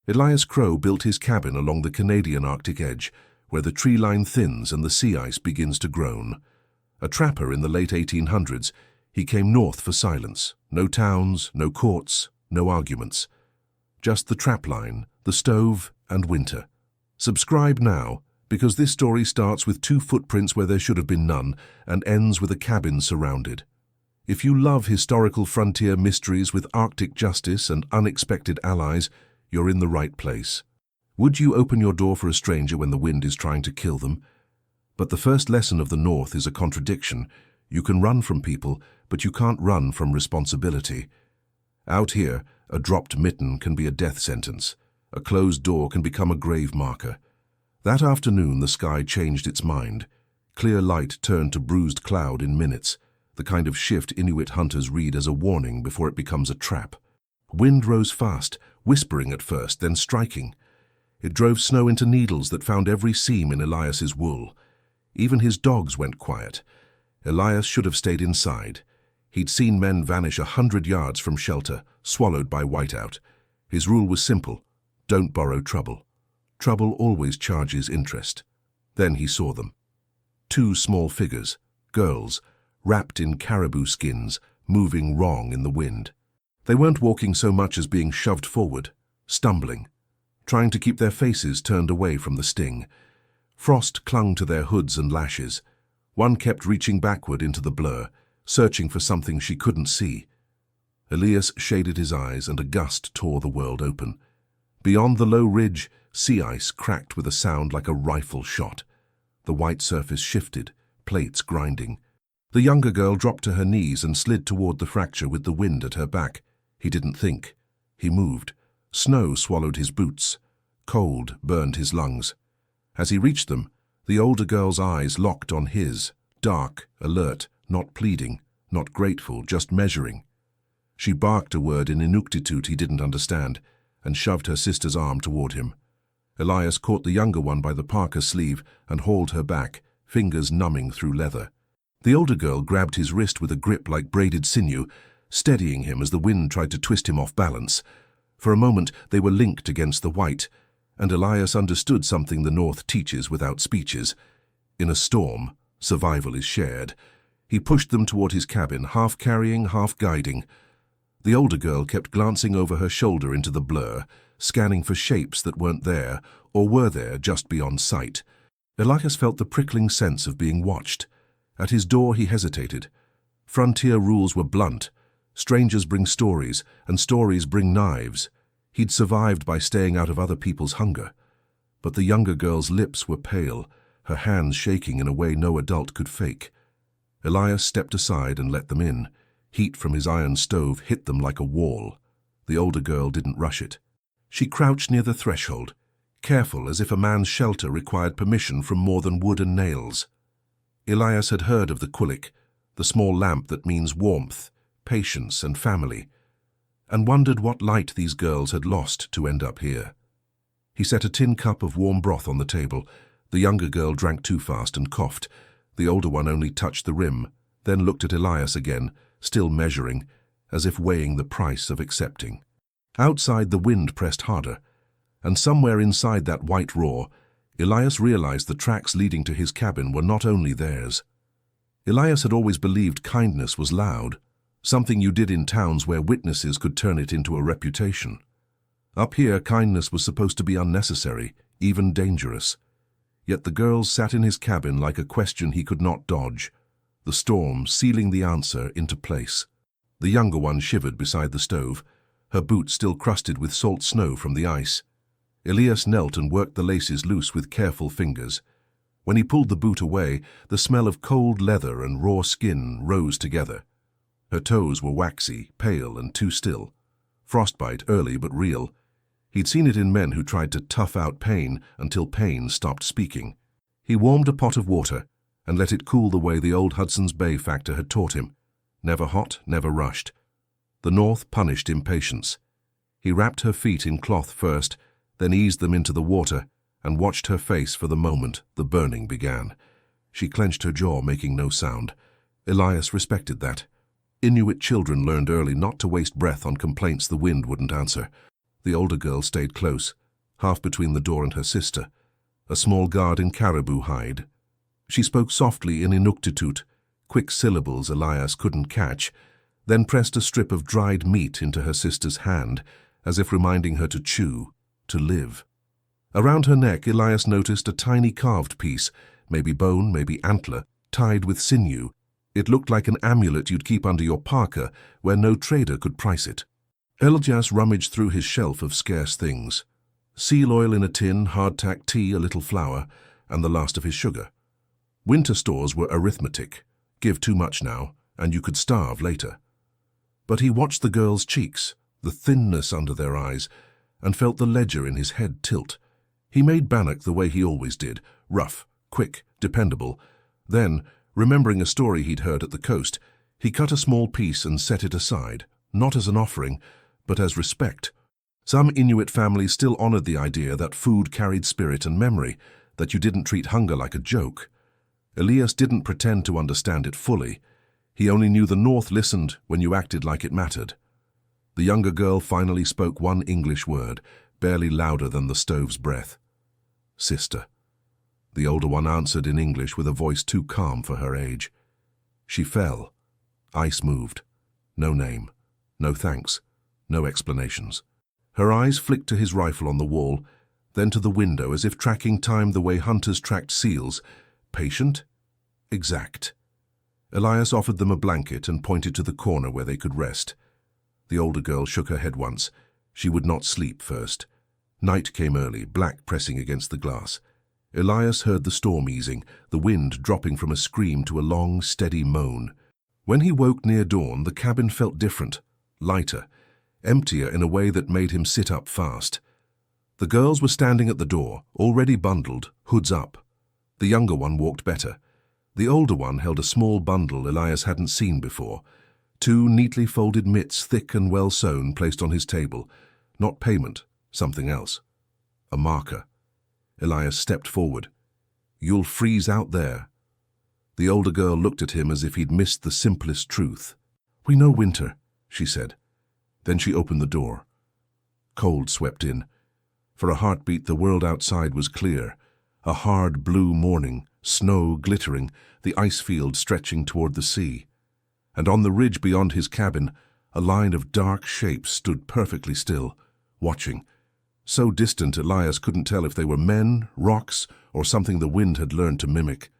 Elias Crow built his cabin along the Canadian Arctic edge, where the tree line thins and the sea ice begins to groan. A trapper in the late 1800s, he came north for silence. No towns, no courts, no arguments. Just the trap line, the stove, and winter. Subscribe now, because this story starts with 2 footprints where there should have been none and ends with a cabin surrounded. If you love historical frontier mysteries with Arctic justice and unexpected allies, you're in the right place. Would you open your door for a stranger when the wind is trying to kill them? But the first lesson of the North is a contradiction. You can run from people, but you can't run from responsibility. Out here, a dropped mitten can be a death sentence. A closed door can become a grave marker. That afternoon, the sky changed its mind. Clear light turned to bruised cloud in minutes, the kind of shift Inuit hunters read as a warning before it becomes a trap. Wind rose fast, whispering at first, then striking. It drove snow into needles that found every seam in Elias's wool. Even his dogs went quiet. Elias should have stayed inside. He'd seen men vanish 100 yards from shelter, swallowed by whiteout. His rule was simple: don't borrow trouble. Trouble always charges interest. Then he saw them. 2 small figures, girls, wrapped in caribou skins, moving wrong in the wind. They weren't walking so much as being shoved forward, stumbling, trying to keep their faces turned away from the sting. Frost clung to their hoods and lashes. One kept reaching backward into the blur, searching for something she couldn't see. Elias shaded his eyes and a gust tore the world open. Beyond the low ridge, sea ice cracked with a sound like a rifle shot. The white surface shifted, plates grinding. The younger girl dropped to her knees and slid toward the fracture with the wind at her back. He didn't think. He moved. Snow swallowed his boots. Cold burned his lungs. As he reached them, the older girl's eyes locked on his, dark, alert, not pleading, not grateful, just measuring. She barked a word in Inuktitut he didn't understand and shoved her sister's arm toward him. Elias caught the younger one by the parka sleeve and hauled her back, fingers numbing through leather. The older girl grabbed his wrist with a grip like braided sinew, steadying him as the wind tried to twist him off balance. For a moment they were linked against the white, and Elias understood something the North teaches without speeches. In a storm, survival is shared. He pushed them toward his cabin, half carrying, half guiding. The older girl kept glancing over her shoulder into the blur, scanning for shapes that weren't there or were there just beyond sight. Elias felt the prickling sense of being watched. At his door he hesitated. Frontier rules were blunt. Strangers bring stories, and stories bring knives. He'd survived by staying out of other people's hunger. But the younger girl's lips were pale, her hands shaking in a way no adult could fake. Elias stepped aside and let them in. Heat from his iron stove hit them like a wall. The older girl didn't rush it. She crouched near the threshold, careful as if a man's shelter required permission from more than wood and nails. Elias had heard of the kulik, the small lamp that means warmth, patience, and family, and wondered what light these girls had lost to end up here. He set a tin cup of warm broth on the table. The younger girl drank too fast and coughed. The older one only touched the rim, then looked at Elias again, still measuring, as if weighing the price of accepting. Outside the wind pressed harder, and somewhere inside that white roar, Elias realized the tracks leading to his cabin were not only theirs. Elias had always believed kindness was loud, something you did in towns where witnesses could turn it into a reputation. Up here, kindness was supposed to be unnecessary, even dangerous. Yet the girls sat in his cabin like a question he could not dodge, the storm sealing the answer into place. The younger one shivered beside the stove, her boots still crusted with salt snow from the ice. Elias knelt and worked the laces loose with careful fingers. When he pulled the boot away, the smell of cold leather and raw skin rose together. Her toes were waxy, pale, and too still. Frostbite, early but real. He'd seen it in men who tried to tough out pain until pain stopped speaking. He warmed a pot of water and let it cool the way the old Hudson's Bay factor had taught him. Never hot, never rushed. The North punished impatience. He wrapped her feet in cloth first, then eased them into the water, and watched her face for the moment the burning began. She clenched her jaw, making no sound. Elias respected that. Inuit children learned early not to waste breath on complaints the wind wouldn't answer. The older girl stayed close, half between the door and her sister, a small guard in caribou hide. She spoke softly in Inuktitut, quick syllables Elias couldn't catch, then pressed a strip of dried meat into her sister's hand, as if reminding her to chew, to live. Around her neck, Elias noticed a tiny carved piece, maybe bone, maybe antler, tied with sinew. It looked like an amulet you'd keep under your parka, where no trader could price it. Elias rummaged through his shelf of scarce things. Seal oil in a tin, hardtack tea, a little flour, and the last of his sugar. Winter stores were arithmetic. Give too much now, and you could starve later. But he watched the girls' cheeks, the thinness under their eyes, and felt the ledger in his head tilt. He made bannock the way he always did, rough, quick, dependable. Then, remembering a story he'd heard at the coast, he cut a small piece and set it aside, not as an offering, but as respect. Some Inuit families still honored the idea that food carried spirit and memory, that you didn't treat hunger like a joke. Elias didn't pretend to understand it fully. He only knew the North listened when you acted like it mattered. The younger girl finally spoke one English word, barely louder than the stove's breath. Sister. The older one answered in English with a voice too calm for her age. She fell. Ice moved. No name. No thanks. No explanations. Her eyes flicked to his rifle on the wall, then to the window as if tracking time the way hunters tracked seals. Patient? Exact. Elias offered them a blanket and pointed to the corner where they could rest. The older girl shook her head once. She would not sleep first. Night came early, black pressing against the glass. Elias heard the storm easing, the wind dropping from a scream to a long, steady moan. When he woke near dawn, the cabin felt different, lighter, emptier in a way that made him sit up fast. The girls were standing at the door, already bundled, hoods up. The younger one walked better. The older one held a small bundle Elias hadn't seen before. 2 neatly folded mitts, thick and well sewn, placed on his table. Not payment, something else. A marker. Elias stepped forward. You'll freeze out there. The older girl looked at him as if he'd missed the simplest truth. We know winter, she said. Then she opened the door. Cold swept in. For a heartbeat, the world outside was clear. A hard blue morning, snow glittering, the ice field stretching toward the sea. And on the ridge beyond his cabin, a line of dark shapes stood perfectly still, watching. So distant Elias couldn't tell if they were men, rocks, or something the wind had learned to mimic.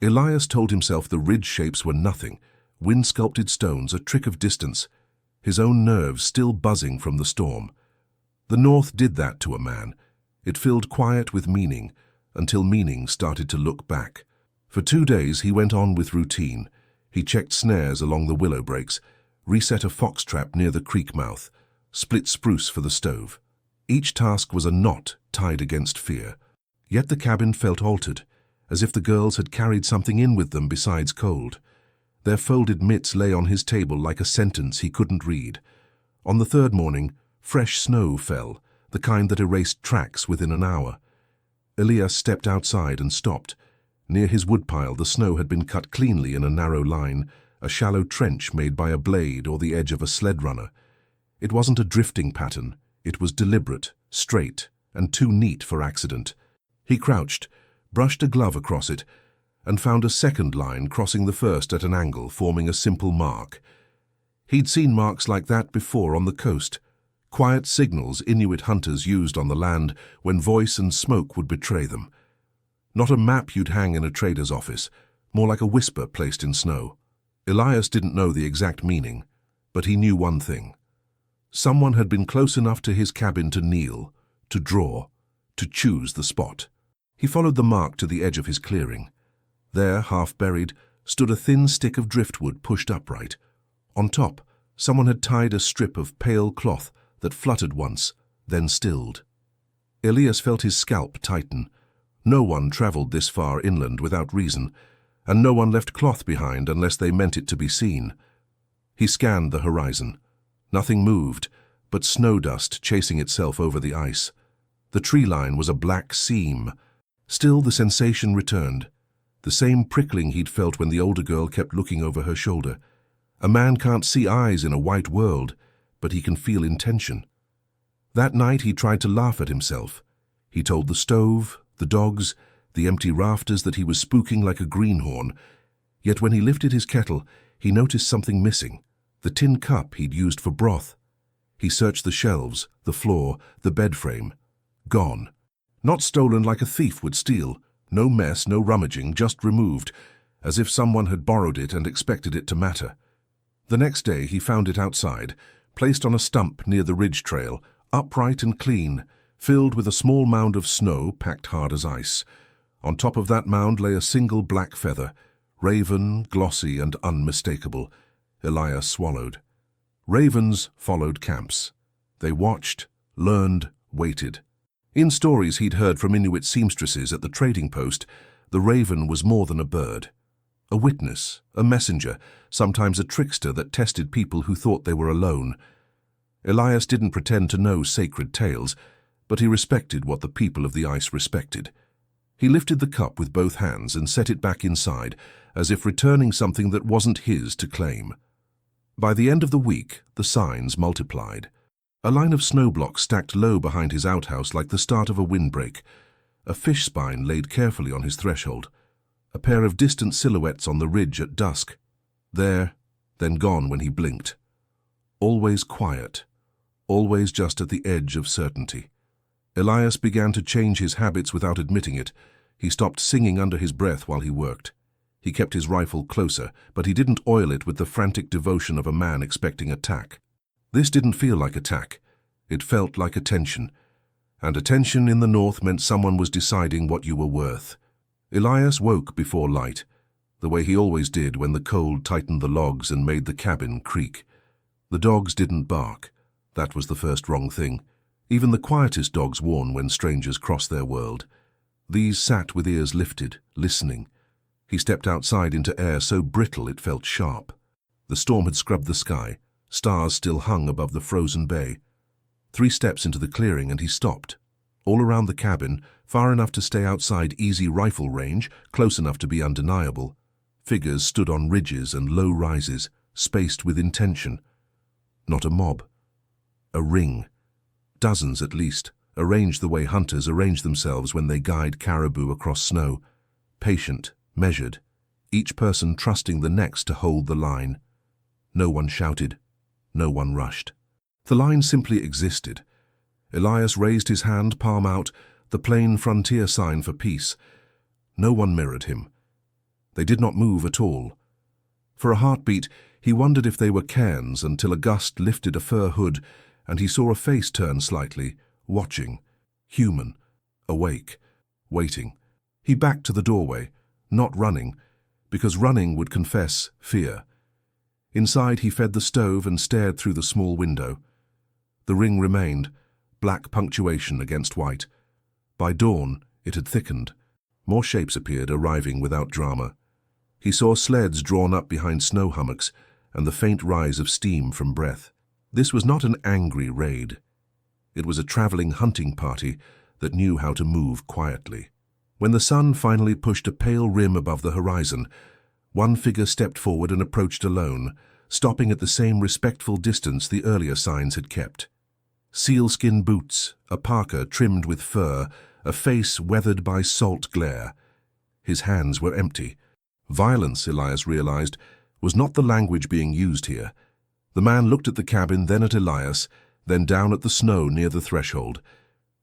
Elias told himself the ridge shapes were nothing, wind-sculpted stones, a trick of distance, his own nerves still buzzing from the storm. The North did that to a man. It filled quiet with meaning, until meaning started to look back. For 2 days he went on with routine. He checked snares along the willow breaks, reset a fox trap near the creek mouth, split spruce for the stove. Each task was a knot tied against fear. Yet the cabin felt altered, as if the girls had carried something in with them besides cold. Their folded mitts lay on his table like a sentence he couldn't read. On the 3rd morning, fresh snow fell, the kind that erased tracks within an hour. Elias stepped outside and stopped. Near his woodpile, the snow had been cut cleanly in a narrow line, a shallow trench made by a blade or the edge of a sled runner. It wasn't a drifting pattern. It was deliberate, straight, and too neat for accident. He crouched, brushed a glove across it, and found a second line crossing the first at an angle, forming a simple mark. He'd seen marks like that before on the coast, quiet signals Inuit hunters used on the land when voice and smoke would betray them. Not a map you'd hang in a trader's office, more like a whisper placed in snow. Elias didn't know the exact meaning, but he knew one thing. Someone had been close enough to his cabin to kneel, to draw, to choose the spot. He followed the mark to the edge of his clearing. There, half buried, stood a thin stick of driftwood pushed upright. On top, someone had tied a strip of pale cloth that fluttered once, then stilled. Elias felt his scalp tighten. No one traveled this far inland without reason, and no one left cloth behind unless they meant it to be seen. He scanned the horizon. Nothing moved, but snow dust chasing itself over the ice. The tree line was a black seam. Still, the sensation returned. The same prickling he'd felt when the older girl kept looking over her shoulder. A man can't see eyes in a white world, but he can feel intention. That night he tried to laugh at himself. He told the stove, the dogs, the empty rafters that he was spooking like a greenhorn. Yet when he lifted his kettle, he noticed something missing, the tin cup he'd used for broth. He searched the shelves, the floor, the bed frame. Gone. Not stolen like a thief would steal. No mess, no rummaging, just removed, as if someone had borrowed it and expected it to matter. The next day he found it outside, placed on a stump near the ridge trail, upright and clean, filled with a small mound of snow packed hard as ice. On top of that mound lay a single black feather, raven, glossy and unmistakable. Elias swallowed. Ravens followed camps. They watched, learned, waited. In stories he'd heard from Inuit seamstresses at the trading post, the raven was more than a bird. A witness, a messenger, sometimes a trickster that tested people who thought they were alone. Elias didn't pretend to know sacred tales, but he respected what the people of the ice respected. He lifted the cup with both hands and set it back inside, as if returning something that wasn't his to claim. By the end of the week, the signs multiplied. A line of snow blocks stacked low behind his outhouse like the start of a windbreak. A fish spine laid carefully on his threshold. A pair of distant silhouettes on the ridge at dusk. There, then gone when he blinked. Always quiet. Always just at the edge of certainty. Elias began to change his habits without admitting it. He stopped singing under his breath while he worked. He kept his rifle closer, but he didn't oil it with the frantic devotion of a man expecting attack. This didn't feel like attack. It felt like attention. And attention in the north meant someone was deciding what you were worth. Elias woke before light, the way he always did when the cold tightened the logs and made the cabin creak. The dogs didn't bark. That was the first wrong thing. Even the quietest dogs warn when strangers cross their world. These sat with ears lifted, listening. He stepped outside into air so brittle it felt sharp. The storm had scrubbed the sky. Stars still hung above the frozen bay. 3 steps into the clearing and he stopped. All around the cabin, far enough to stay outside easy rifle range, close enough to be undeniable. Figures stood on ridges and low rises, spaced with intention. Not a mob. A ring. Dozens at least, arranged the way hunters arrange themselves when they guide caribou across snow. Patient, measured, each person trusting the next to hold the line. No one shouted. No one rushed. The line simply existed. Elias raised his hand, palm out, the plain frontier sign for peace. No one mirrored him. They did not move at all. For a heartbeat, he wondered if they were cairns until a gust lifted a fur hood and he saw a face turn slightly, watching, human, awake, waiting. He backed to the doorway, not running, because running would confess fear. Inside he fed the stove and stared through the small window. The ring remained, black punctuation against white. By dawn, it had thickened. More shapes appeared, arriving without drama. He saw sleds drawn up behind snow hummocks and the faint rise of steam from breath. This was not an angry raid. It was a traveling hunting party that knew how to move quietly. When the sun finally pushed a pale rim above the horizon, one figure stepped forward and approached alone, stopping at the same respectful distance the earlier signs had kept. Sealskin boots, a parka trimmed with fur, a face weathered by salt glare. His hands were empty. Violence, Elias realized, was not the language being used here. The man looked at the cabin, then at Elias, then down at the snow near the threshold.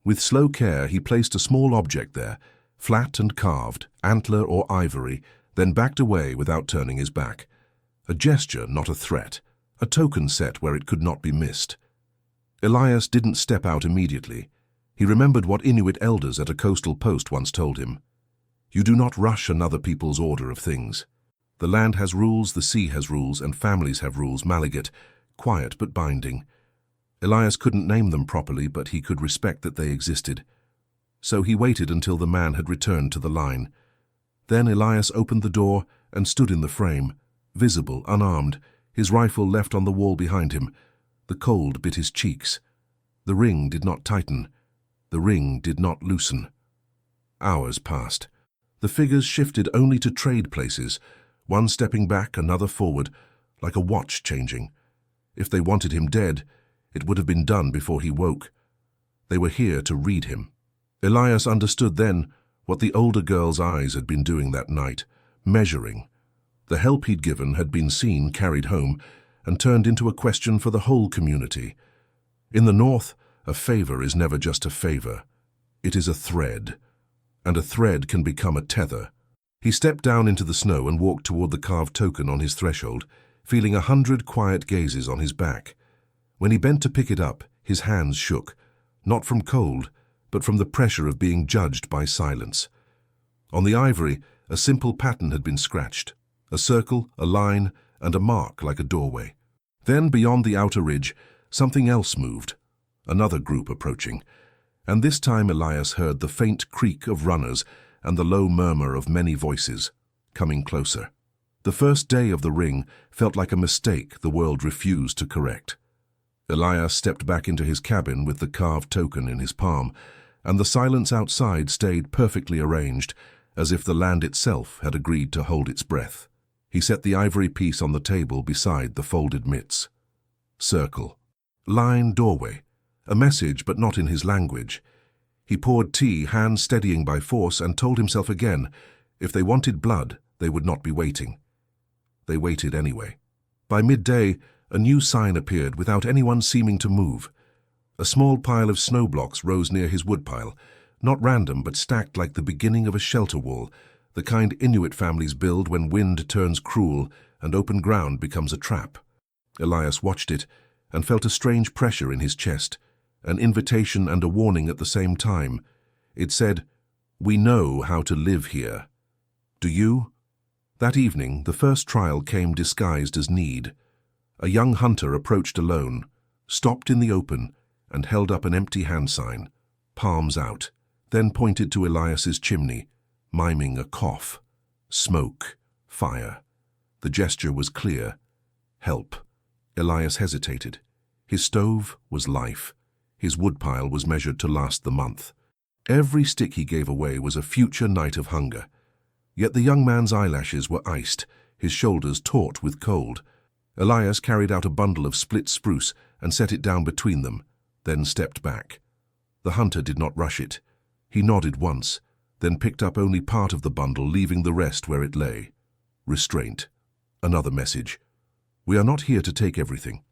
With slow care, he placed a small object there, flat and carved, antler or ivory, then backed away without turning his back. A gesture, not a threat. A token set where it could not be missed. Elias didn't step out immediately. He remembered what Inuit elders at a coastal post once told him. You do not rush another people's order of things. The land has rules, the sea has rules, and families have rules, Malagat, quiet but binding. Elias couldn't name them properly, but he could respect that they existed. So he waited until the man had returned to the line. Then Elias opened the door and stood in the frame, visible, unarmed, his rifle left on the wall behind him. The cold bit his cheeks. The ring did not tighten. The ring did not loosen. Hours passed. The figures shifted only to trade places, one stepping back, another forward, like a watch changing. If they wanted him dead, it would have been done before he woke. They were here to read him. Elias understood then what the older girl's eyes had been doing that night, measuring. The help he'd given had been seen, carried home, and turned into a question for the whole community. In the North, a favor is never just a favor. It is a thread, and a thread can become a tether. He stepped down into the snow and walked toward the carved token on his threshold, feeling 100 quiet gazes on his back. When he bent to pick it up, his hands shook, not from cold, but from the pressure of being judged by silence. On the ivory, a simple pattern had been scratched, a circle, a line, and a mark like a doorway. Then, beyond the outer ridge, something else moved, another group approaching, and this time Elias heard the faint creak of runners and the low murmur of many voices, coming closer. The first day of the ring felt like a mistake the world refused to correct. Elias stepped back into his cabin with the carved token in his palm, and the silence outside stayed perfectly arranged, as if the land itself had agreed to hold its breath. He set the ivory piece on the table beside the folded mitts. Circle. Line, doorway. A message, but not in his language. He poured tea, hands steadying by force, and told himself again, if they wanted blood, they would not be waiting. They waited anyway. By midday, a new sign appeared without anyone seeming to move. A small pile of snow blocks rose near his woodpile, not random but stacked like the beginning of a shelter wall, the kind Inuit families build when wind turns cruel and open ground becomes a trap. Elias watched it and felt a strange pressure in his chest, an invitation and a warning at the same time. It said, "We know how to live here. Do you?" That evening, the first trial came disguised as need. A young hunter approached alone, stopped in the open, and held up an empty hand sign, palms out, then pointed to Elias's chimney, miming a cough. Smoke. Fire. The gesture was clear. Help. Elias hesitated. His stove was life. His woodpile was measured to last the month. Every stick he gave away was a future night of hunger. Yet the young man's eyelashes were iced, his shoulders taut with cold. Elias carried out a bundle of split spruce and set it down between them, then stepped back. The hunter did not rush it. He nodded once, then picked up only part of the bundle, leaving the rest where it lay. Restraint. Another message. We are not here to take everything.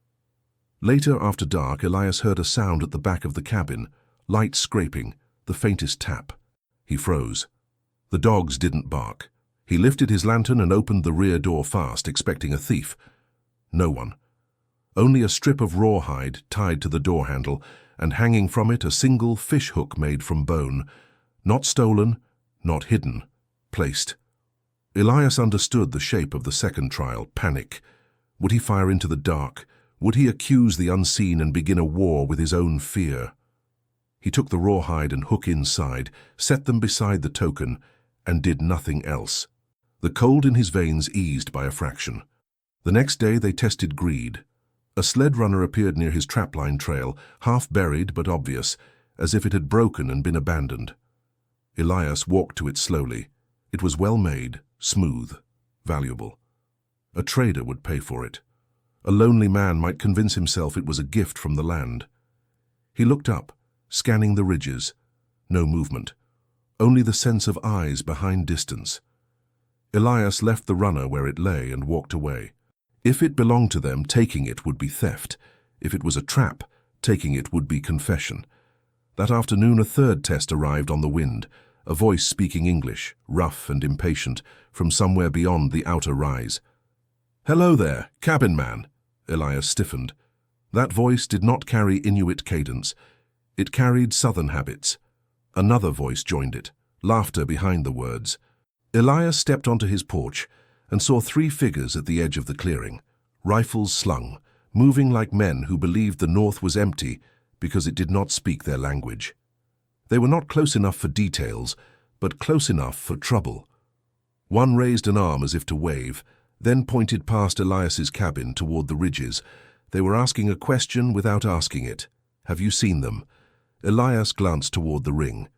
Later, after dark, Elias heard a sound at the back of the cabin, light scraping, the faintest tap. He froze. The dogs didn't bark. He lifted his lantern and opened the rear door fast, expecting a thief. No one. Only a strip of rawhide tied to the door handle, and hanging from it a single fish hook made from bone. Not stolen, not hidden, placed. Elias understood the shape of the second trial, panic. Would he fire into the dark? Would he accuse the unseen and begin a war with his own fear? He took the rawhide and hook inside, set them beside the token, and did nothing else. The cold in his veins eased by a fraction. The next day they tested greed. A sled runner appeared near his trapline trail, half buried but obvious, as if it had broken and been abandoned. Elias walked to it slowly. It was well made, smooth, valuable. A trader would pay for it. A lonely man might convince himself it was a gift from the land. He looked up, scanning the ridges. No movement. Only the sense of eyes behind distance. Elias left the runner where it lay and walked away. If it belonged to them, taking it would be theft. If it was a trap, taking it would be confession. That afternoon a third test arrived on the wind, a voice speaking English, rough and impatient, from somewhere beyond the outer rise. "Hello there, cabin man." Elias stiffened. That voice did not carry Inuit cadence. It carried southern habits. Another voice joined it, laughter behind the words. Elias stepped onto his porch and saw 3 figures at the edge of the clearing, rifles slung, moving like men who believed the north was empty because it did not speak their language. They were not close enough for details, but close enough for trouble. One raised an arm as if to wave, then pointed past Elias's cabin toward the ridges. They were asking a question without asking it. "Have you seen them?" Elias glanced toward the ring.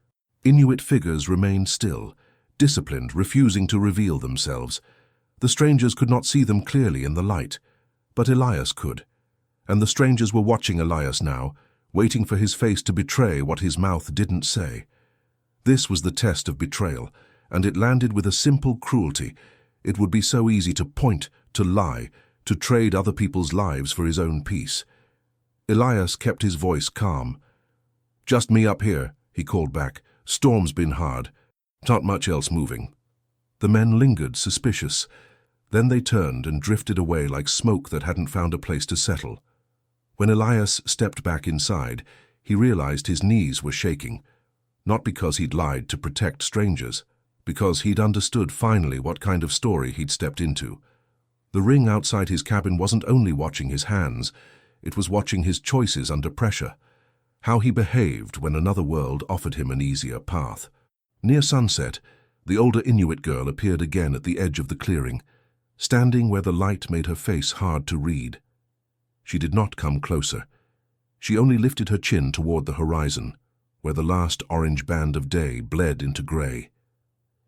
Inuit figures remained still, disciplined, refusing to reveal themselves. The strangers could not see them clearly in the light, but Elias could. And the strangers were watching Elias now, waiting for his face to betray what his mouth didn't say. This was the test of betrayal, and it landed with a simple cruelty. It would be so easy to point, to lie, to trade other people's lives for his own peace. Elias kept his voice calm. "Just me up here," he called back. "Storm's been hard. Not much else moving." The men lingered, suspicious. Then they turned and drifted away like smoke that hadn't found a place to settle. When Elias stepped back inside, he realized his knees were shaking. Not because he'd lied to protect strangers, because he'd understood finally what kind of story he'd stepped into. The ring outside his cabin wasn't only watching his hands, it was watching his choices under pressure, how he behaved when another world offered him an easier path. Near sunset, the older Inuit girl appeared again at the edge of the clearing, standing where the light made her face hard to read. She did not come closer. She only lifted her chin toward the horizon, where the last orange band of day bled into gray.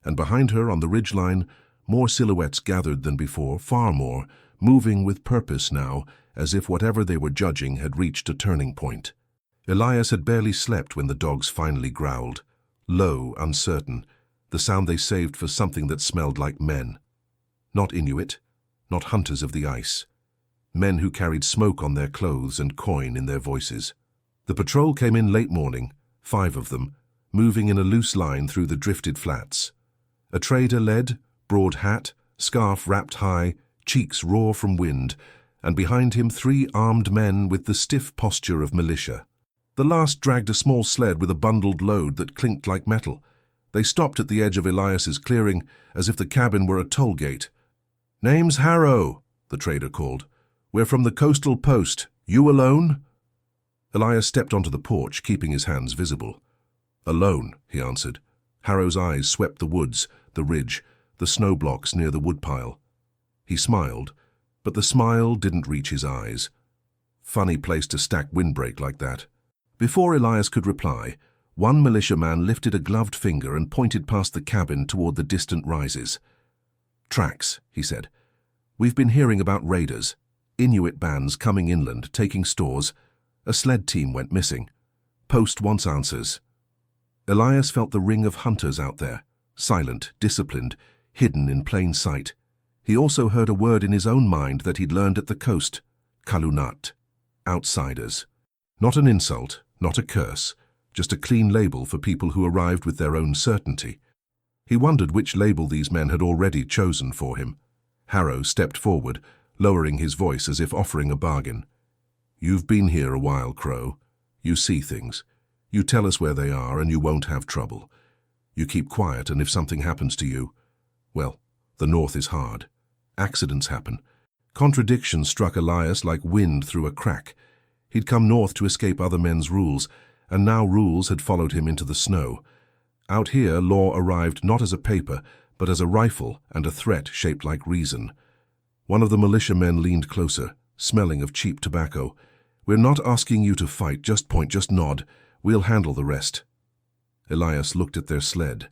And behind her on the ridgeline, more silhouettes gathered than before, far more, moving with purpose now, as if whatever they were judging had reached a turning point. Elias had barely slept when the dogs finally growled, low, uncertain, the sound they saved for something that smelled like men. Not Inuit, not hunters of the ice. Men who carried smoke on their clothes and coin in their voices. The patrol came in late morning, 5 of them, moving in a loose line through the drifted flats. A trader led, broad hat, scarf wrapped high, cheeks raw from wind, and behind him 3 armed men with the stiff posture of militia. The last dragged a small sled with a bundled load that clinked like metal. They stopped at the edge of Elias's clearing, as if the cabin were a toll gate. "Name's Harrow," the trader called. "We're from the coastal post. You alone?" Elias stepped onto the porch, keeping his hands visible. "Alone," he answered. Harrow's eyes swept the woods, the ridge, the snow blocks near the woodpile. He smiled, but the smile didn't reach his eyes. Funny place to stack windbreak like that. Before Elias could reply, one militiaman lifted a gloved finger and pointed past the cabin toward the distant rises. "Tracks," he said. "We've been hearing about raiders, Inuit bands coming inland, taking stores. A sled team went missing. Post wants answers." Elias felt the ring of hunters out there, silent, disciplined, hidden in plain sight. He also heard a word in his own mind that he'd learned at the coast, kalunat, outsiders. Not an insult, not a curse, just a clean label for people who arrived with their own certainty. He wondered which label these men had already chosen for him. Harrow stepped forward, lowering his voice as if offering a bargain. "You've been here a while, Crow. You see things. You tell us where they are and you won't have trouble. You keep quiet, and if something happens to you, well, the north is hard. Accidents happen." Contradiction struck Elias like wind through a crack. He'd come north to escape other men's rules, and now rules had followed him into the snow. Out here, law arrived not as a paper, but as a rifle and a threat shaped like reason. One of the militiamen leaned closer, smelling of cheap tobacco. "We're not asking you to fight, just point, just nod. We'll handle the rest." Elias looked at their sled.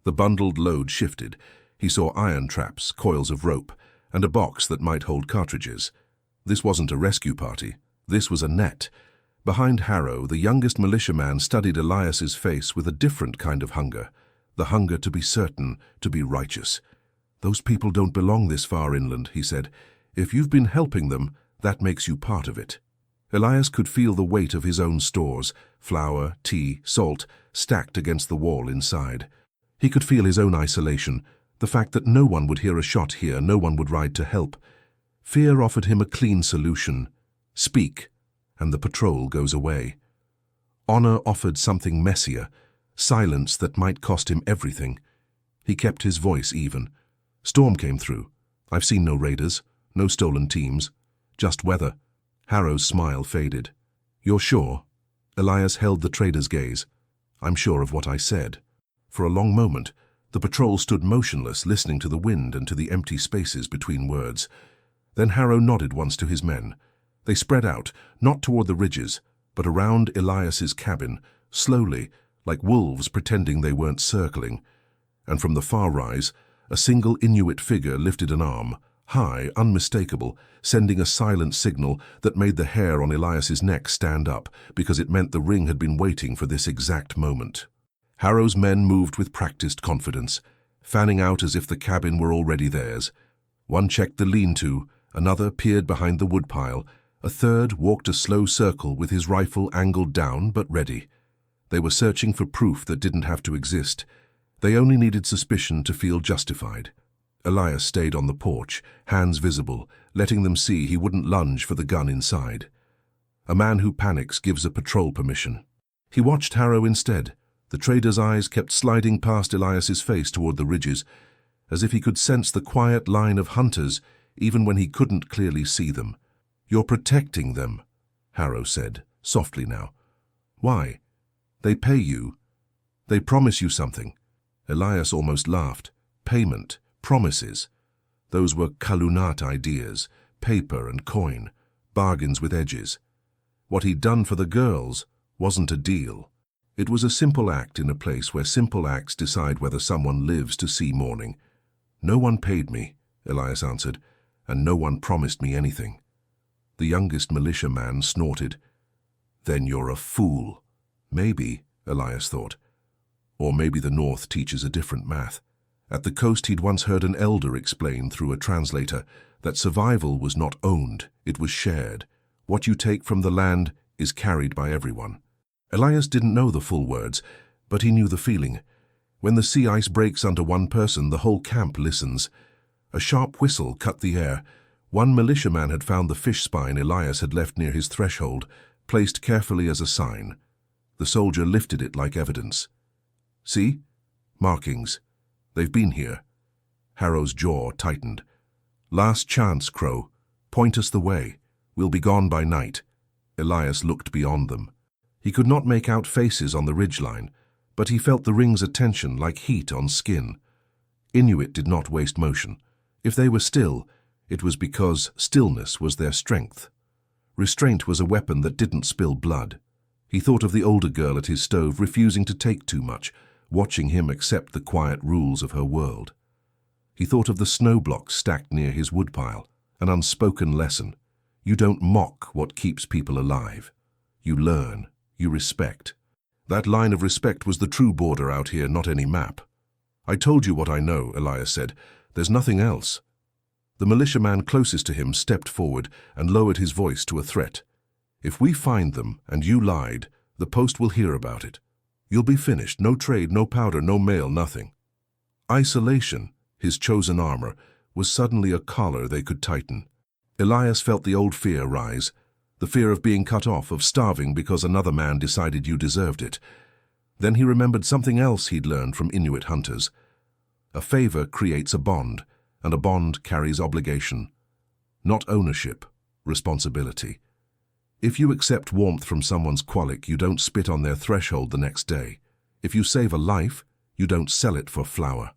The bundled load shifted. He saw iron traps, coils of rope, and a box that might hold cartridges. This wasn't a rescue party. This was a net. Behind Harrow, the youngest militiaman studied Elias's face with a different kind of hunger, the hunger to be certain, to be righteous. "Those people don't belong this far inland," he said. "If you've been helping them, that makes you part of it." Elias could feel the weight of his own stores, flour, tea, salt, stacked against the wall inside. He could feel his own isolation, the fact that no one would hear a shot here, no one would ride to help. Fear offered him a clean solution. Speak, and the patrol goes away. Honor offered something messier, silence that might cost him everything. He kept his voice even. Storm came through. "I've seen no raiders, no stolen teams, just weather." Harrow's smile faded. "You're sure?" Elias held the trader's gaze. "I'm sure of what I said." For a long moment, the patrol stood motionless, listening to the wind and to the empty spaces between words. Then Harrow nodded once to his men. They spread out, not toward the ridges, but around Elias's cabin, slowly, like wolves pretending they weren't circling. And from the far rise, a single Inuit figure lifted an arm, high, unmistakable, sending a silent signal that made the hair on Elias's neck stand up, because it meant the ring had been waiting for this exact moment. Harrow's men moved with practiced confidence, fanning out as if the cabin were already theirs. One checked the lean-to, another peered behind the woodpile, a third walked a slow circle with his rifle angled down but ready. They were searching for proof that didn't have to exist. They only needed suspicion to feel justified. Elias stayed on the porch, hands visible, letting them see he wouldn't lunge for the gun inside. A man who panics gives a patrol permission. He watched Harrow instead. The trader's eyes kept sliding past Elias's face toward the ridges, as if he could sense the quiet line of hunters even when he couldn't clearly see them. "You're protecting them," Harrow said, softly now. "Why? They pay you. They promise you something." Elias almost laughed. Payment, promises. Those were Kalunat ideas, paper and coin, bargains with edges. What he'd done for the girls wasn't a deal. It was a simple act in a place where simple acts decide whether someone lives to see morning. "No one paid me," Elias answered, "and no one promised me anything." The youngest militiaman snorted. "Then you're a fool." Maybe, Elias thought. Or maybe the North teaches a different math. At the coast he'd once heard an elder explain through a translator that survival was not owned, it was shared. What you take from the land is carried by everyone. Elias didn't know the full words, but he knew the feeling. When the sea ice breaks under one person, the whole camp listens. A sharp whistle cut the air. One militiaman had found the fish spine Elias had left near his threshold, placed carefully as a sign. The soldier lifted it like evidence. "See? Markings. They've been here." Harrow's jaw tightened. "Last chance, Crow. Point us the way. We'll be gone by night." Elias looked beyond them. He could not make out faces on the ridgeline, but he felt the ring's attention like heat on skin. Inuit did not waste motion. If they were still, it was because stillness was their strength. Restraint was a weapon that didn't spill blood. He thought of the older girl at his stove refusing to take too much, watching him accept the quiet rules of her world. He thought of the snow blocks stacked near his woodpile, an unspoken lesson. You don't mock what keeps people alive. You learn, you respect. That line of respect was the true border out here, not any map. "I told you what I know," Elias said. "There's nothing else." The militiaman closest to him stepped forward and lowered his voice to a threat. "If we find them, and you lied, the post will hear about it. You'll be finished. No trade, no powder, no mail, nothing." Isolation, his chosen armor, was suddenly a collar they could tighten. Elias felt the old fear rise, the fear of being cut off, of starving because another man decided you deserved it. Then he remembered something else he'd learned from Inuit hunters. A favor creates a bond, and a bond carries obligation. Not ownership, responsibility. If you accept warmth from someone's qualic, you don't spit on their threshold the next day. If you save a life, you don't sell it for flour.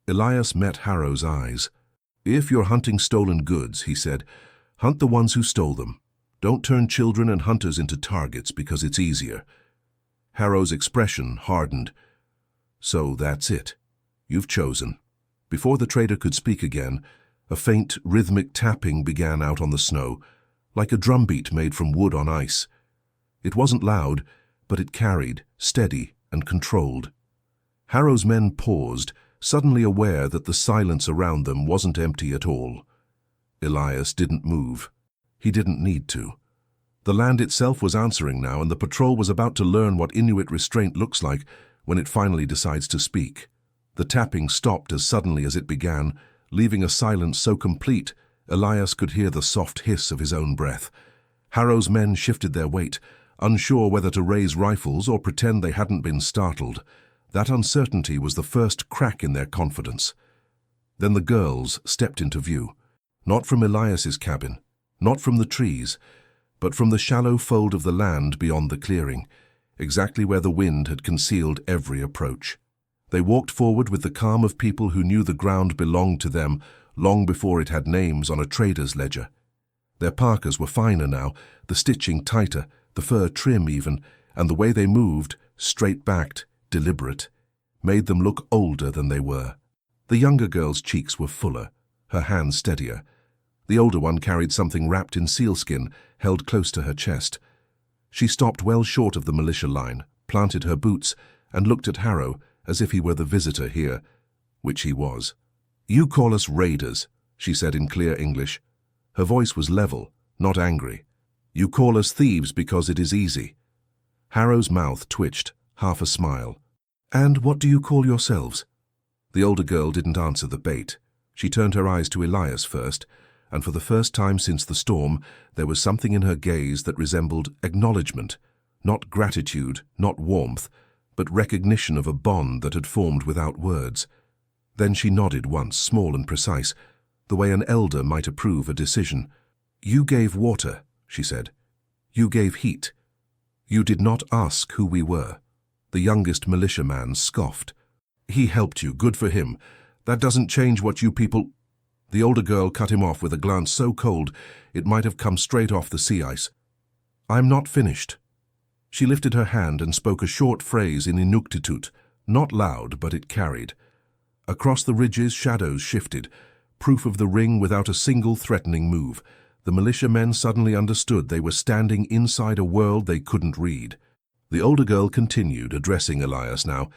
Elias met Harrow's eyes. "If you're hunting stolen goods," he said, "hunt the ones who stole them. Don't turn children and hunters into targets because it's easier." Harrow's expression hardened. "So that's it. You've chosen." Before the trader could speak again, a faint, rhythmic tapping began out on the snow, like a drumbeat made from wood on ice. It wasn't loud, but it carried, steady and controlled. Harrow's men paused, suddenly aware that the silence around them wasn't empty at all. Elias didn't move. He didn't need to. The land itself was answering now, and the patrol was about to learn what Inuit restraint looks like when it finally decides to speak. The tapping stopped as suddenly as it began, leaving a silence so complete Elias could hear the soft hiss of his own breath. Harrow's men shifted their weight, unsure whether to raise rifles or pretend they hadn't been startled. That uncertainty was the first crack in their confidence. Then the girls stepped into view, not from Elias's cabin, not from the trees, but from the shallow fold of the land beyond the clearing, exactly where the wind had concealed every approach. They walked forward with the calm of people who knew the ground belonged to them long before it had names on a trader's ledger. Their parkas were finer now, the stitching tighter, the fur trim even, and the way they moved, straight-backed, deliberate, made them look older than they were. The younger girl's cheeks were fuller, her hands steadier, The older one carried something wrapped in sealskin, held close to her chest. She stopped well short of the militia line, planted her boots, and looked at Harrow as if he were the visitor here, which he was. "You call us raiders," she said in clear English. Her voice was level, not angry. "You call us thieves because it is easy." Harrow's mouth twitched, half a smile. "And what do you call yourselves?" The older girl didn't answer the bait. She turned her eyes to Elias first, and for the first time since the storm, there was something in her gaze that resembled acknowledgement, not gratitude, not warmth, but recognition of a bond that had formed without words. Then she nodded once, small and precise, the way an elder might approve a decision. "You gave water," she said. "You gave heat. You did not ask who we were." The youngest militiaman scoffed. "He helped you, good for him. That doesn't change what you people—" The older girl cut him off with a glance so cold it might have come straight off the sea ice. "I'm not finished." She lifted her hand and spoke a short phrase in Inuktitut, not loud, but it carried. Across the ridges, shadows shifted, proof of the ring without a single threatening move. The militiamen suddenly understood they were standing inside a world they couldn't read. The older girl continued, addressing Elias now,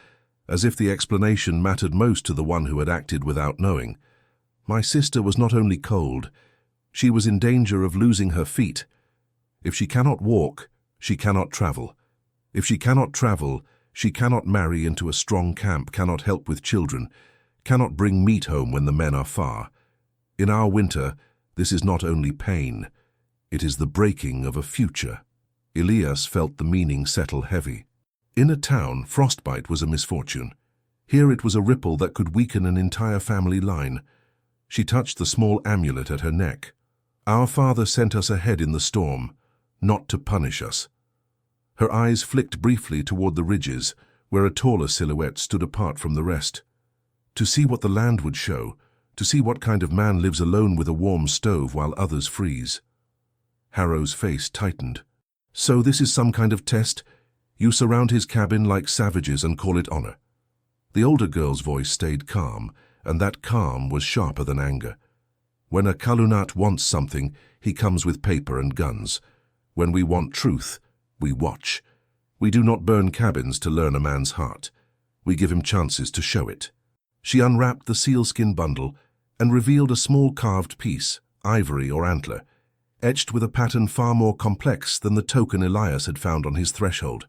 as if the explanation mattered most to the one who had acted without knowing. "My sister was not only cold, she was in danger of losing her feet. If she cannot walk, she cannot travel. If she cannot travel, she cannot marry into a strong camp, cannot help with children, cannot bring meat home when the men are far. In our winter, this is not only pain, it is the breaking of a future." Elias felt the meaning settle heavy. In a town, frostbite was a misfortune. Here it was a ripple that could weaken an entire family line. She touched the small amulet at her neck. "Our Father sent us ahead in the storm, not to punish us." Her eyes flicked briefly toward the ridges, where a taller silhouette stood apart from the rest. To see what the land would show, to see what kind of man lives alone with a warm stove while others freeze. Harrow's face tightened. "So this is some kind of test? You surround his cabin like savages and call it honor." The older girl's voice stayed calm, and that calm was sharper than anger. "When a Kalunat wants something, he comes with paper and guns. When we want truth, we watch. We do not burn cabins to learn a man's heart. We give him chances to show it." She unwrapped the sealskin bundle and revealed a small carved piece, ivory or antler, etched with a pattern far more complex than the token Elias had found on his threshold.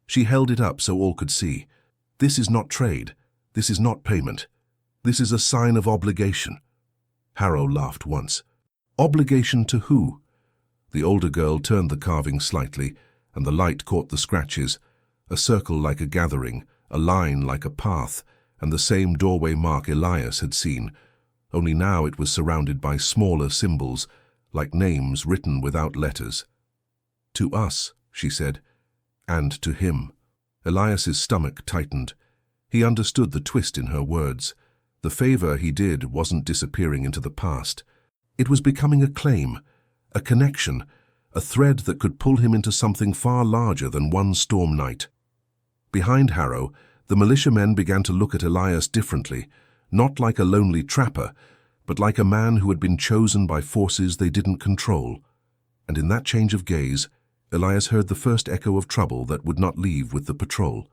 She held it up so all could see. "This is not trade. This is not payment. This is a sign of obligation." Harrow laughed once. "Obligation to who?" The older girl turned the carving slightly, and the light caught the scratches, a circle like a gathering, a line like a path, and the same doorway mark Elias had seen, only now it was surrounded by smaller symbols, like names written without letters. "To us," she said, "and to him." Elias's stomach tightened. He understood the twist in her words. The favor he did wasn't disappearing into the past. It was becoming a claim, a connection, a thread that could pull him into something far larger than one storm night. Behind Harrow, the militiamen began to look at Elias differently, not like a lonely trapper, but like a man who had been chosen by forces they didn't control. And in that change of gaze, Elias heard the first echo of trouble that would not leave with the patrol,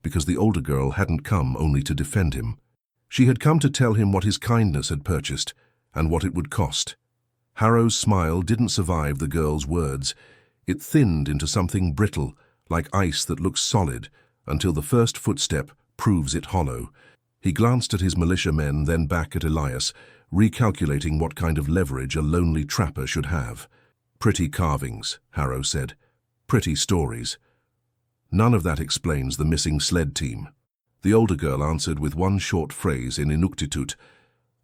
because the older girl hadn't come only to defend him. She had come to tell him what his kindness had purchased, and what it would cost. Harrow's smile didn't survive the girl's words. It thinned into something brittle, like ice that looks solid, until the first footstep proves it hollow. He glanced at his militiamen, then back at Elias, recalculating what kind of leverage a lonely trapper should have. "Pretty carvings," Harrow said. "Pretty stories. None of that explains the missing sled team." The older girl answered with one short phrase in Inuktitut.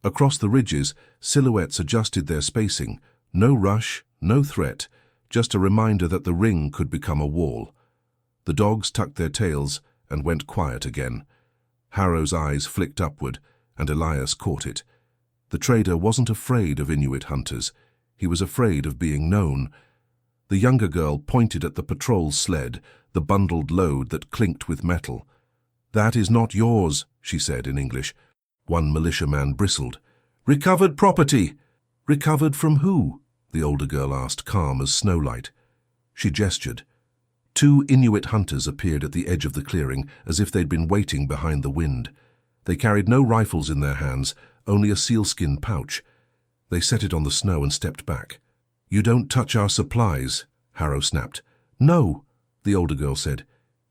Across the ridges, silhouettes adjusted their spacing. No rush, no threat, just a reminder that the ring could become a wall. The dogs tucked their tails and went quiet again. Harrow's eyes flicked upward, and Elias caught it. The trader wasn't afraid of Inuit hunters. He was afraid of being known. The younger girl pointed at the patrol sled, the bundled load that clinked with metal. "That is not yours," she said in English. One militiaman bristled. "Recovered property!" Recovered from who? The older girl asked, calm as snowlight. She gestured. 2 Inuit hunters appeared at the edge of the clearing as if they'd been waiting behind the wind. They carried no rifles in their hands, only a sealskin pouch. They set it on the snow and stepped back. You don't touch our supplies, Harrow snapped. No, the older girl said.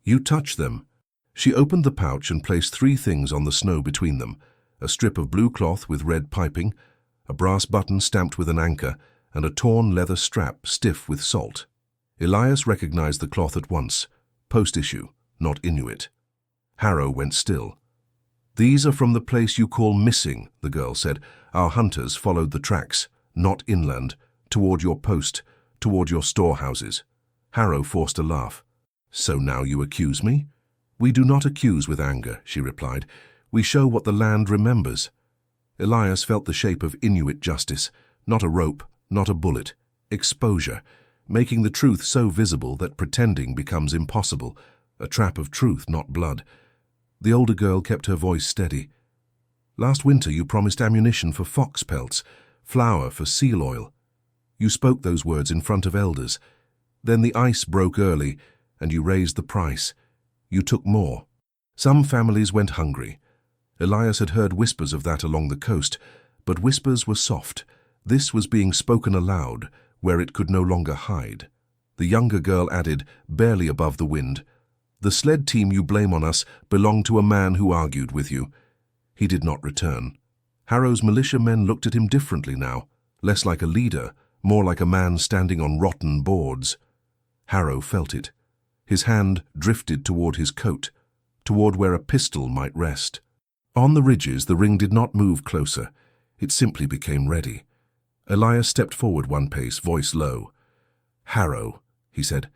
You touch them. She opened the pouch and placed 3 things on the snow between them: a strip of blue cloth with red piping, a brass button stamped with an anchor, and a torn leather strap stiff with salt. Elias recognized the cloth at once. Post-issue, not Inuit. Harrow went still. These are from the place you call missing, the girl said. Our hunters followed the tracks, not inland, toward your post, toward your storehouses. Harrow forced a laugh. So now you accuse me? We do not accuse with anger, she replied. We show what the land remembers. Elias felt the shape of Inuit justice, not a rope, not a bullet. Exposure, making the truth so visible that pretending becomes impossible, a trap of truth, not blood. The older girl kept her voice steady. Last winter you promised ammunition for fox pelts, flour for seal oil. You spoke those words in front of elders. Then the ice broke early, and you raised the price. You took more. Some families went hungry. Elias had heard whispers of that along the coast, but whispers were soft. This was being spoken aloud, where it could no longer hide. The younger girl added, barely above the wind, The sled team you blame on us belonged to a man who argued with you. He did not return. Harrow's militia men looked at him differently now, less like a leader, more like a man standing on rotten boards. Harrow felt it. His hand drifted toward his coat, toward where a pistol might rest. On the ridges, the ring did not move closer. It simply became ready. Elias stepped forward one pace, voice low. "Harrow," he said,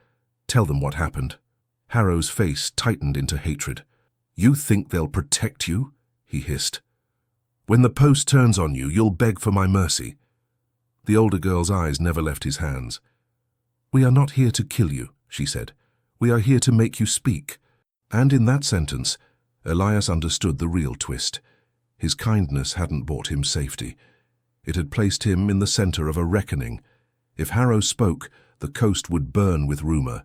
"tell them what happened." Harrow's face tightened into hatred. "You think they'll protect you?" he hissed. "When the post turns on you, you'll beg for my mercy." The older girl's eyes never left his hands. "We are not here to kill you," she said. "We are here to make you speak." And in that sentence, Elias understood the real twist. His kindness hadn't bought him safety. It had placed him in the center of a reckoning. If Harrow spoke, the coast would burn with rumor.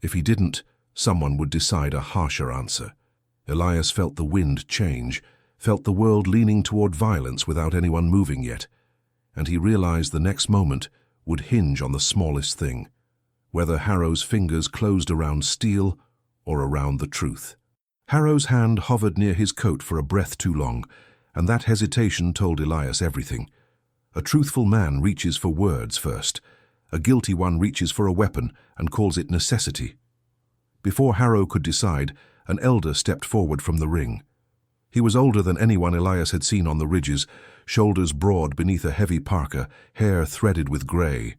If he didn't, someone would decide a harsher answer. Elias felt the wind change, felt the world leaning toward violence without anyone moving yet. And he realized the next moment would hinge on the smallest thing, whether Harrow's fingers closed around steel or around the truth. Harrow's hand hovered near his coat for a breath too long, and that hesitation told Elias everything. A truthful man reaches for words first. A guilty one reaches for a weapon and calls it necessity. Before Harrow could decide, an elder stepped forward from the ring. He was older than anyone Elias had seen on the ridges, shoulders broad beneath a heavy parka, hair threaded with gray.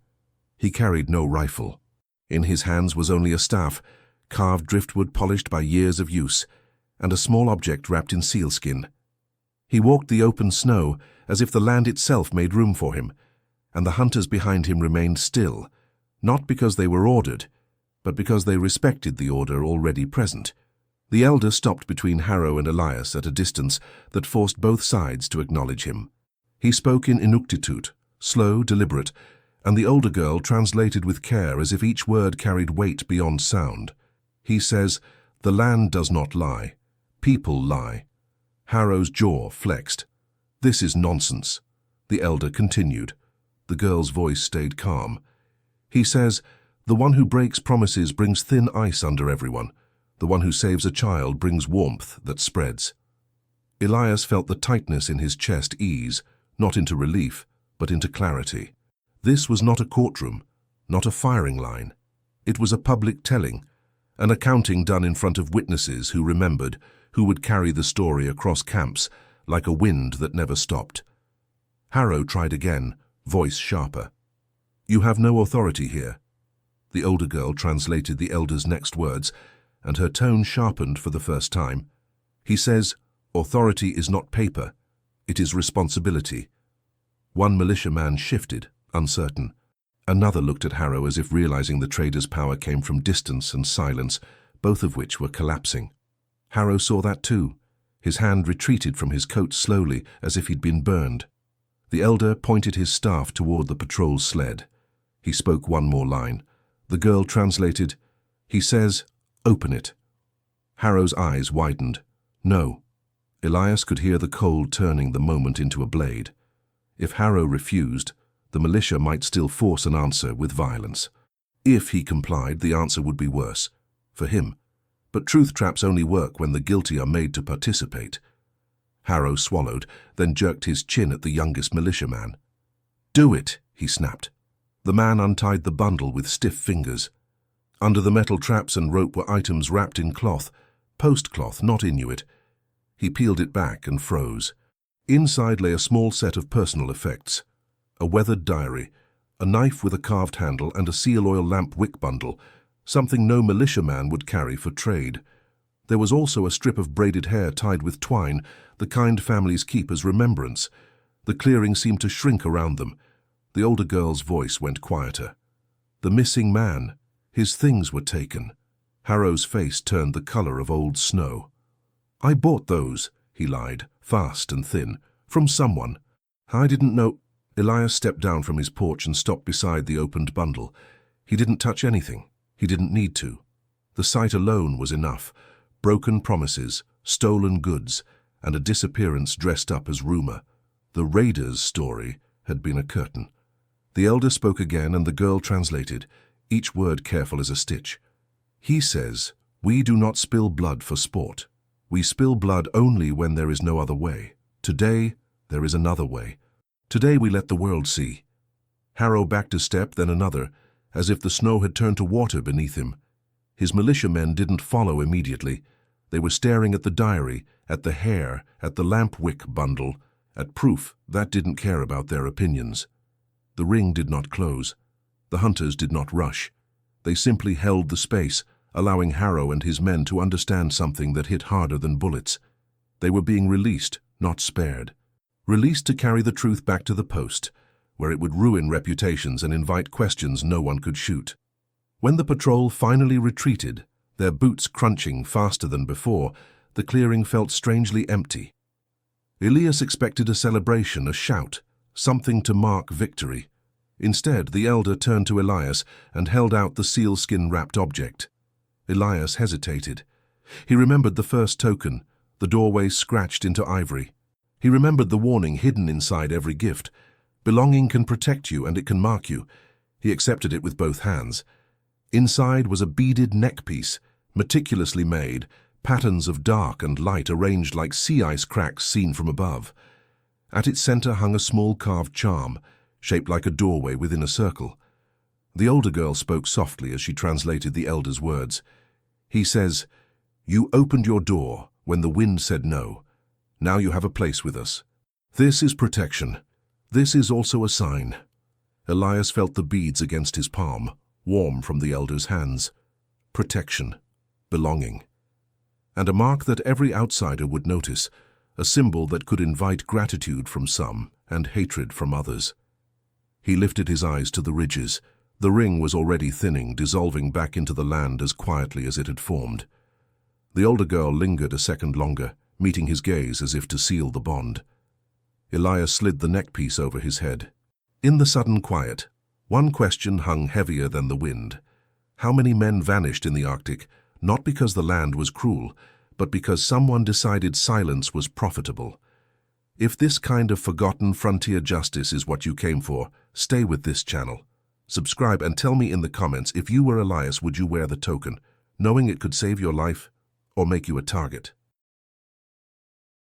He carried no rifle. In his hands was only a staff, carved driftwood polished by years of use, and a small object wrapped in sealskin. He walked the open snow as if the land itself made room for him, and the hunters behind him remained still, not because they were ordered, but because they respected the order already present. The elder stopped between Harrow and Elias at a distance that forced both sides to acknowledge him. He spoke in Inuktitut, slow, deliberate, and the older girl translated with care as if each word carried weight beyond sound. He says, "The land does not lie. People lie." Harrow's jaw flexed. "This is nonsense," the elder continued. The girl's voice stayed calm. He says, "The one who breaks promises brings thin ice under everyone. The one who saves a child brings warmth that spreads." Elias felt the tightness in his chest ease, not into relief, but into clarity. This was not a courtroom, not a firing line. It was a public telling, an accounting done in front of witnesses who remembered, who would carry the story across camps like a wind that never stopped. Harrow tried again, voice sharper. "You have no authority here." The older girl translated the elder's next words, and her tone sharpened for the first time. He says, "Authority is not paper. It is responsibility." One militiaman shifted, uncertain. Another looked at Harrow as if realizing the trader's power came from distance and silence, both of which were collapsing. Harrow saw that too. His hand retreated from his coat slowly, as if he'd been burned. The elder pointed his staff toward the patrol sled. He spoke one more line. The girl translated, "He says, open it." Harrow's eyes widened. No. Elias could hear the coal turning the moment into a blade. If Harrow refused, the militia might still force an answer with violence. If he complied, the answer would be worse. For him. But truth traps only work when the guilty are made to participate. Harrow swallowed, then jerked his chin at the youngest militiaman. "Do it," he snapped. The man untied the bundle with stiff fingers. Under the metal traps and rope were items wrapped in cloth, post cloth, not Inuit. He peeled it back and froze. Inside lay a small set of personal effects. A weathered diary, a knife with a carved handle, and a seal oil lamp wick bundle, something no militiaman would carry for trade. There was also a strip of braided hair tied with twine, the kind families keep as remembrance. The clearing seemed to shrink around them. The older girl's voice went quieter. The missing man. His things were taken. Harrow's face turned the color of old snow. "I bought those," he lied, fast and thin, "from someone. I didn't know." Elias stepped down from his porch and stopped beside the opened bundle. He didn't touch anything. He didn't need to. The sight alone was enough. Broken promises, stolen goods, and a disappearance dressed up as rumor. The raiders' story had been a curtain. The elder spoke again and the girl translated, each word careful as a stitch. "He says, we do not spill blood for sport. We spill blood only when there is no other way. Today, there is another way. Today we let the world see." Harrow backed a step, then another, as if the snow had turned to water beneath him. His militiamen didn't follow immediately. They were staring at the diary, at the hair, at the lamp wick bundle, at proof that didn't care about their opinions. The ring did not close. The hunters did not rush. They simply held the space, allowing Harrow and his men to understand something that hit harder than bullets. They were being released, not spared. Released to carry the truth back to the post, where it would ruin reputations and invite questions no one could shoot. When the patrol finally retreated, their boots crunching faster than before, the clearing felt strangely empty. Elias expected a celebration, a shout, something to mark victory. Instead, the elder turned to Elias and held out the sealskin-wrapped object. Elias hesitated. He remembered the first token, the doorway scratched into ivory. He remembered the warning hidden inside every gift. Belonging can protect you and it can mark you. He accepted it with both hands. Inside was a beaded neckpiece, meticulously made, patterns of dark and light arranged like sea ice cracks seen from above. At its center hung a small carved charm, shaped like a doorway within a circle. The older girl spoke softly as she translated the elder's words. "He says, you opened your door when the wind said no. Now you have a place with us. This is protection. This is also a sign." Elias felt the beads against his palm, warm from the elder's hands. Protection. Belonging. And a mark that every outsider would notice, a symbol that could invite gratitude from some and hatred from others. He lifted his eyes to the ridges. The ring was already thinning, dissolving back into the land as quietly as it had formed. The older girl lingered a second longer, meeting his gaze as if to seal the bond. Elias slid the neckpiece over his head. In the sudden quiet, one question hung heavier than the wind. How many men vanished in the Arctic, not because the land was cruel, but because someone decided silence was profitable? If this kind of forgotten frontier justice is what you came for, stay with this channel. Subscribe and tell me in the comments, if you were Elias, would you wear the token, knowing it could save your life or make you a target?